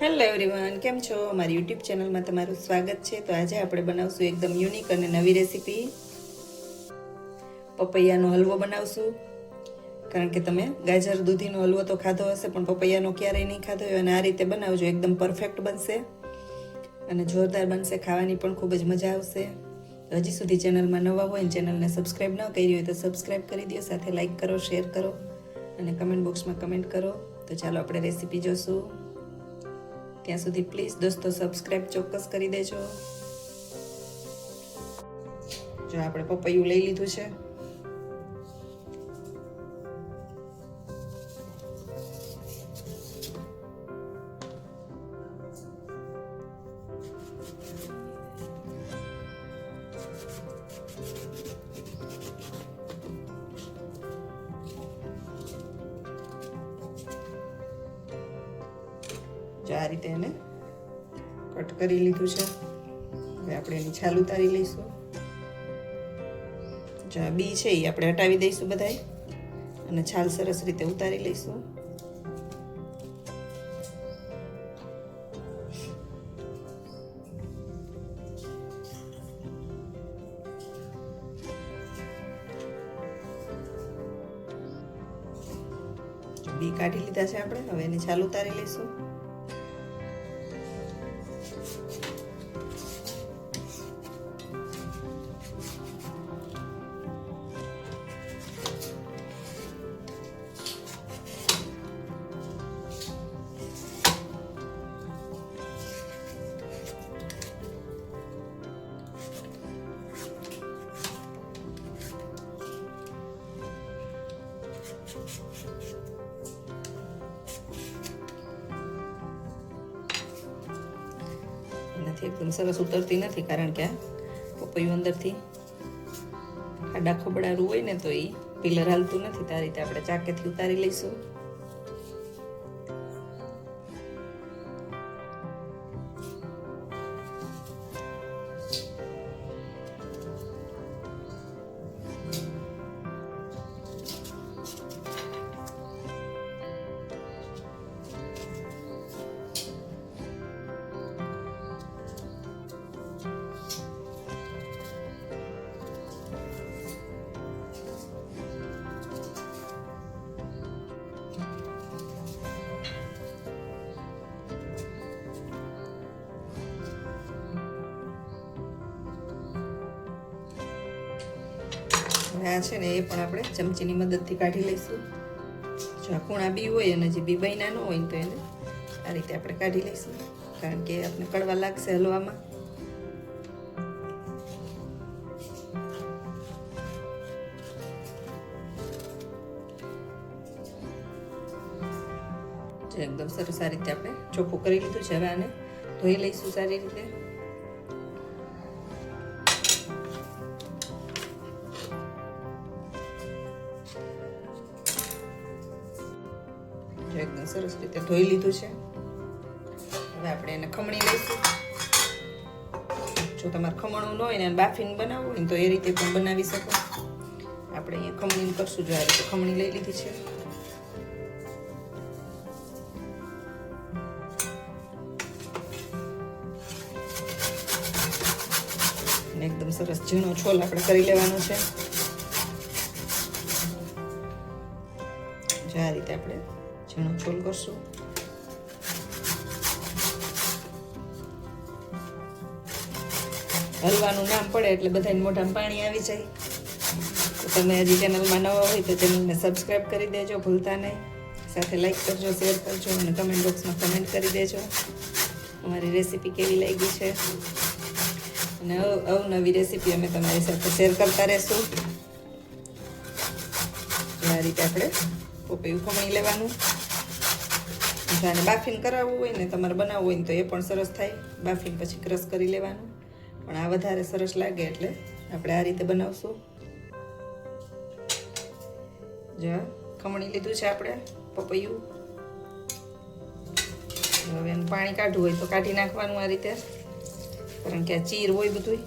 Hello everyone, કેમ છો? મારી યુટ્યુબ ચેનલમાં તમારું સ્વાગત છે. તો આજે આપણે બનાવશું એકદમ યુનિક અને નવી રેસીપી, પપૈયાનો હલવો બનાવશું. કારણ કે તમે ગાજર દૂધીનો હલવો તો ખાધો હશે, પણ પપૈયાનો ક્યારેય નહીં ખાધો હોય. અને આ રીતે બનાવજો, એકદમ પરફેક્ટ બનશે અને જોરદાર બનશે. ખાવાની પણ ખૂબ જ મજા આવશે. હજી સુધી ચેનલમાં નવા હોય ને ચેનલને સબસ્ક્રાઈબ ન કરી હોય તો સબસ્ક્રાઈબ કરી દો, સાથે લાઈક કરો, શેર કરો અને કમેન્ટ બોક્સમાં કમેન્ટ કરો. તો ચાલો આપણે રેસીપી જોશું. ત્યાં સુધી પ્લીઝ દોસ્તો સબસ્ક્રાઈબ ચોક્કસ કરી દેજો. જો આપણે પપૈયું લઈ લીધું છે. જો આ રીતે એને કટ કરી લીધું છે. હવે આપણે એની છાલ ઉતારી લઈશું. જો આ બી છે એ આપણે હટાવી દઈશું બધાય, અને છાલ સરસ રીતે ઉતારી લઈશું. બી કાઢી લીધા છે આપણે. હવે એની છાલ ઉતારી લઈશું. એનાથી એકદમ સરસ ઉતરતી નથી, કારણ કે આ પપૈયું અંદરથી ખાડા ખબડારું હોય ને, તો એ પિલર હાલતું નથી. તો આ રીતે આપણે ચાકેથી ઉતારી લઈશું. આ છે ને, એ પણ આપણે ચમચીની મદદથી કાઢી લઈશું. જો આ કૂણા બી હોય અને જે બી બન્યા ન હોય તો એને આ રીતે આપણે કાઢી લઈશું, કારણ કે આપણે કડવા લાગશે હલવામાં. એકદમ સરસ આ રીતે આપણે ચોખ્ખું કરી લીધું છે. હવે આને ધોઈ લઈશું સારી રીતે. એકદમ સરસ રીતે ધોઈ લીધું છે. હવે આપણે એને ખમણી લઈશું. જો તમારે ખમણવું ન હોય ને બાફીને બનાવવું હોય તો એ રીતે પણ બનાવી શકો. આપણે અહીંયા ખમણી કરશું. જો આ રીતે ખમણી લઈ લીધી છે. એકદમ સરસ ઝીણો છોલ આપણે કરી લેવાનો છે. જો આ રીતે આપણે ઝીણો છોલ કરશું. હલવાનું નામ પડે એટલે બધાને મોઢામાં પાણી આવી જાય. તો તમે હજી ચેનલમાં નવા હોય તો ચેનલને સબસ્ક્રાઈબ કરી દેજો ભૂલતા નહીં. સાથે લાઈક કરજો, શેર કરજો અને કમેન્ટ બોક્સમાં કમેન્ટ કરી દેજો અમારી રેસીપી કેવી લાગી છે. અને અવનવી રેસીપી અમે તમારી સાથે શેર કરતા રહેશું. આ રીતે આપણે પપૈયું ખમણી લેવાનું. આને બાફીને કરાવવું હોય ને, તમારે બનાવવું હોય ને, તો એ પણ સરસ થાય. બાફીને પછી ક્રશ કરી લેવાનું, પણ આ વધારે સરસ લાગે એટલે આપણે આ રીતે બનાવશું. જો ખમણી લીધું છે આપણે પપૈયું. હવે એનું પાણી કાઢવું હોય તો કાઢી નાખવાનું આ રીતે, કારણ કે આ ચીર હોય બધું.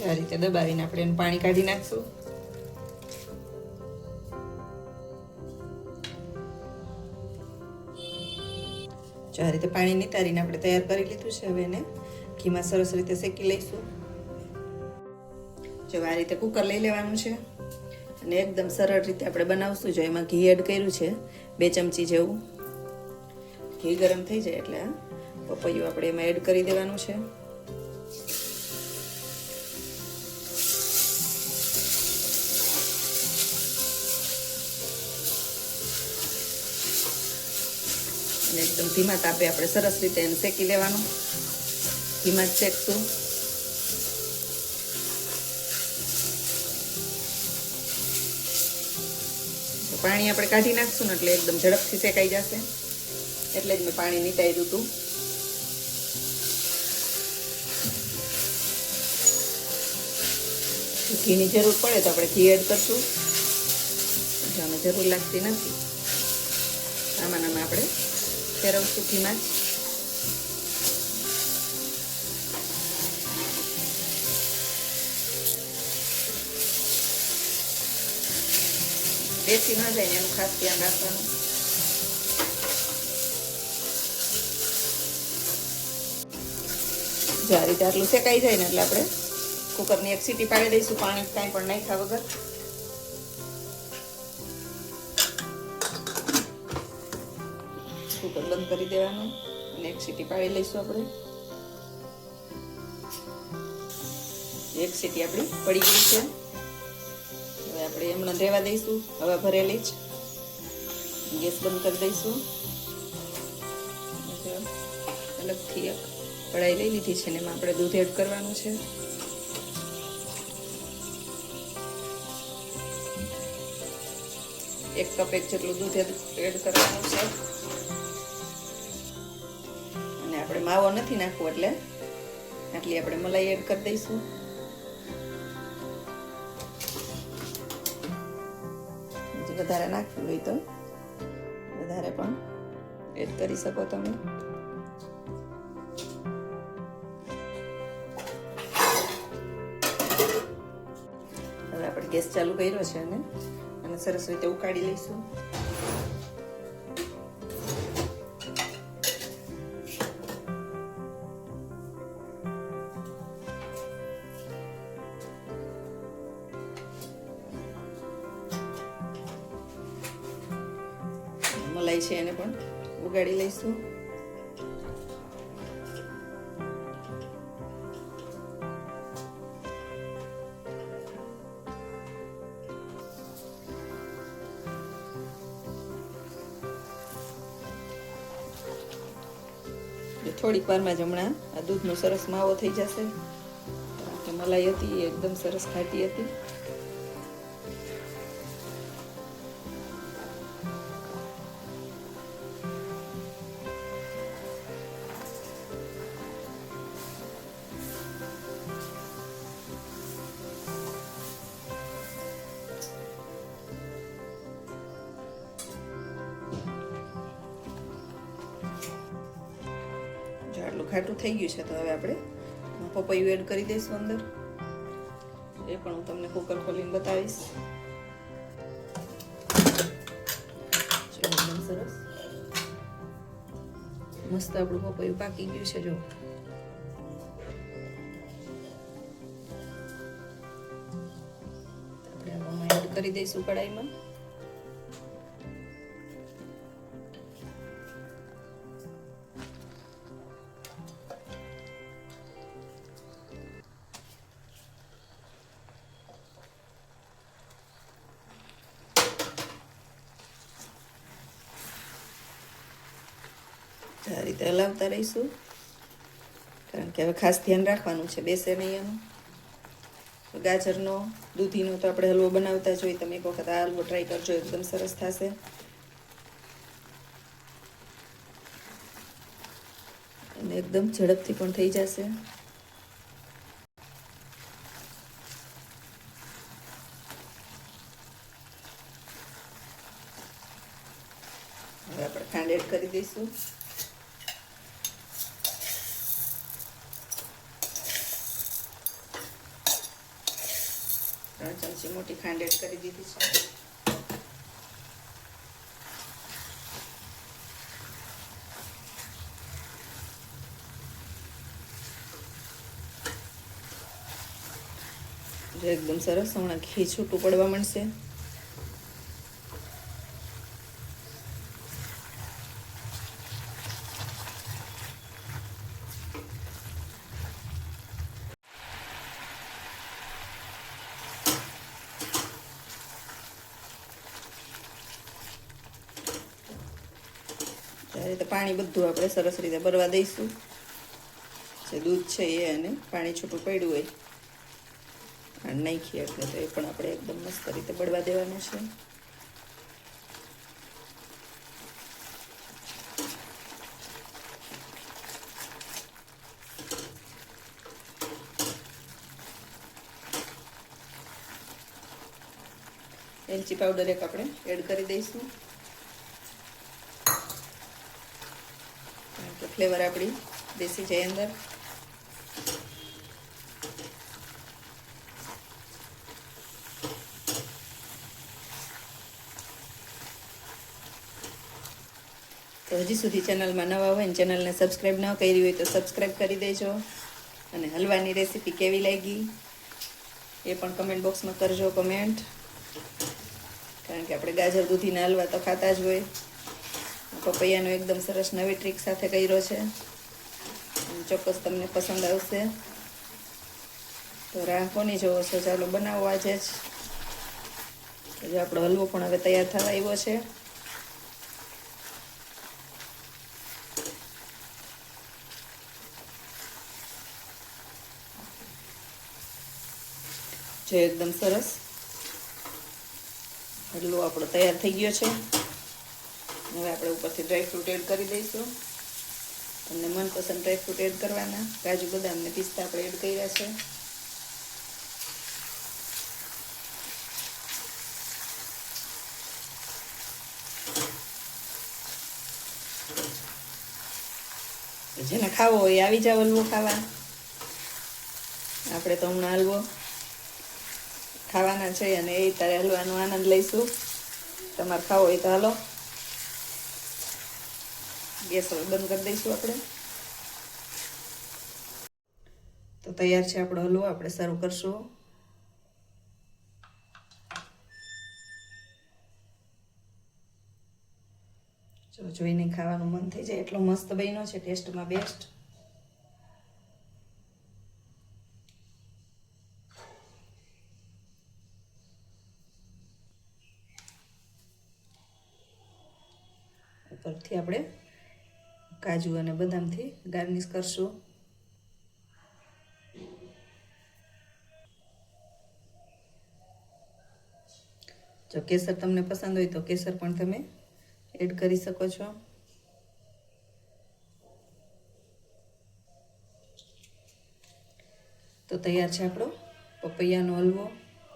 આ રીતે દબાવીને આપણે એનું પાણી કાઢી નાખશું. જો આ રીતે પાણી નિતારીને આપણે તૈયાર કરી લીધું છે. હવે એને ઘીમાં સરસ રીતે શેકી લઈશું. જો આ રીતે કુકર લઈ લેવાનું છે અને એકદમ સરળ રીતે આપણે બનાવશું. જો એમાં ઘી એડ કર્યું છે 2 ચમચી જેવું. ઘી ગરમ થઈ જાય એટલે પપૈયું આપણે એમાં એડ કરી દેવાનું છે. અને એકદમ ધીમા તાપે આપણે સરસ રીતે એને શેકી લેવાનું. ધીમા જ શેકશું. પાણી આપણે કાઢી નાખશું ને એટલે એકદમ ઝડપથી શેકાઈ જશે. એટલે જ મેં પાણી નીતાર્યું હતું. ઘીની જરૂર પડે તો આપણે ઘી એડ કરશું. આમાં જરૂર લાગતી નથી. આમાં આપણે ફેરવશું ઘીમાં જ. બેસી ન જાય ને એનું ખાસ ધ્યાન રાખવાનું. જો આ રીતે આટલું શેકાઈ જાય ને એટલે આપણે કુકરની એક સીટી પાડી દઈશું. પાણી કાંઈ પણ નાખ્યા વગર. કુકર બંધ કરી દેવાનું અને એક સીટી પાડી લઈશું આપણે. એક સીટી આપણી પડી ગઈ છે. હવે આપણે એમણે રહેવા દઈશું. હવા ભરેલી જ. ગેસ બંધ કરી દઈશું. અલગથી એક કઢાઈ લઈ લીધી છે ને એમાં આપણે દૂધ એડ કરવાનું છે. એક કપ જેટલું દૂધ એડ કરવાનું છે. અને આપણે માવો નથી નાખવો એટલે આટલી આપણે મલાઈ એડ કરી દઈશું. વધારે નાખવું હોય તો વધારે પણ એડ કરી શકો તમે. હવે આપણે ગેસ ચાલુ કર્યો છે અને સરસ રીતે ઉકાળી લઈશું. મલાઈ છે એને પણ ઉગાડી લઈશું. થોડીક વારમાં જ હમણાં આ દૂધનો સરસ માવો થઈ જશે. મલાઈ હતી એકદમ સરસ ખાટી હતી. આટલું ખાટું થઈ ગયું છે તો હવે આપણે પપૈયું એડ કરી દઈશું અંદર. એ પણ હું તમને કુકર ખોલીને બતાવીશ. એકદમ સરસ મસ્ત આપણું પપૈયું પાકી ગયું છે. જો આપણે આમાં એડ કરી દઈશું કઢાઈમાં. આ રીતે હલાવતા રહીશું કારણ કે હવે ખાસ ધ્યાન રાખવાનું છે બેસે નહીં એનું. ગાજરનો દૂધીનો તો આપણે હલવો બનાવતા જોઈએ. તમે એક વખત આ હલવો ટ્રાય કરજો, એકદમ સરસ થશે. અને એકદમ ઝડપથી પણ થઈ જશે. હવે આપણે ખાંડ એડ કરી દઈશું. 3 ચમચી મોટી ખાંડ એડ કરી દીધી છે. જો એકદમ સરસ હમણાં ઘી છૂટું પડવા માંડશે. ત્યારે તો પાણી બધું આપણે સરસ રીતે બળવા દઈશું. જે દૂધ છે એ અને પાણી છૂટું પડ્યું હોય અને નાખીએ એટલે તો એ પણ આપણે એકદમ મસ્ત રીતે બળવા દેવાનું છે. એલચી પાવડર એક આપણે એડ કરી દઈશું, કારણ કે ફ્લેવર આપણી બેસી જાય અંદર. તો હજી સુધી ચેનલમાં નવા હોય ને ચેનલને સબસ્ક્રાઈબ ન કરી હોય તો સબસ્ક્રાઈબ કરી દેજો. અને હલવાની રેસીપી કેવી લાગી એ પણ કમેન્ટ બોક્સમાં કરજો કમેન્ટ, કારણ કે આપણે ગાજર દૂધીના હલવા તો ખાતા જ હોય. પપૈયાનો એકદમ સરસ નવી ટ્રીક સાથે કર્યો છે, ચોક્કસ તમને પસંદ આવશે. તો રાહ કોની જોવો છો? ચાલો બનાવો આજે જ. જો આપણો હલવો પણ હવે તૈયાર થવા આવ્યો છે. જો એકદમ સરસ હલવો આપણો તૈયાર થઈ ગયો છે. હવે આપણે ઉપરથી ડ્રાયફ્રૂટ એડ કરી દઈશું. તમને મનપસંદ ડ્રાયફ્રૂટ એડ કરવાના. કાજુ બદામ ને પિસ્તા આપણે એડ કર્યા છે. જેને ખાવો હોય આવી જાવ હલવો ખાવા. આપણે તો હમણાં હલવો ખાવાના છે અને એ તારે હલવાનો આનંદ લઈશું. તમારે ખાવો હોય તો હાલો. ગેસ હવે બંધ કરી દઈશું આપણે. તો તૈયાર છે આપણો હલવો, આપણે સર્વ કરશું. જો જોઈને ખાવાનું મન થઈ જાય એટલો મસ્ત બન્યો છે, ટેસ્ટમાં બેસ્ટ. ઉપરથી આપણે કાજુ અને બદામથી ગાર્નિશ કરશું. જો કેસર તમને પસંદ હોય તો કેસર પણ તમે એડ કરી શકો છો. તો તૈયાર છે આપણો પપૈયાનો હલવો.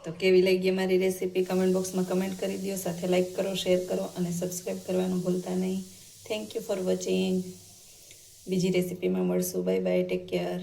તો કેવી લાગી મારી રેસીપી કમેન્ટ બોક્સમાં કમેન્ટ કરી દો. સાથે લાઈક કરો, શેર કરો અને સબસ્ક્રાઈબ કરવાનું ભૂલતા નહીં. Thank you for watching. બીજી રેસીપીમાં મળશું. Bye bye, take care.